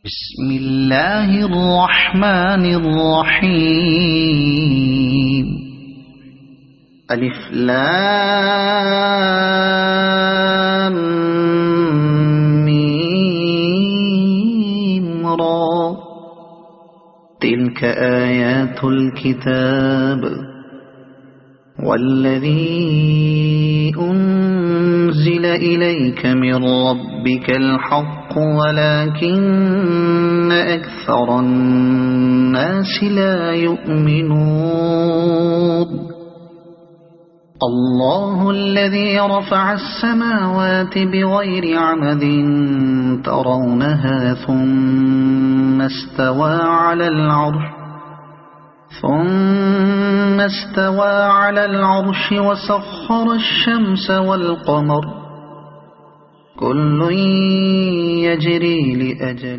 بسم الله الرحمن الرحيم. ألف لام ميم را. تلك آيات الكتاب والذي أنزل إليك من ربك الحق ولكن أكثر الناس لا يؤمنون. الله الذي رفع السماوات بغير عمد ترونها ثم استوى على العرش وسخر الشمس والقمر كل يجري لأجل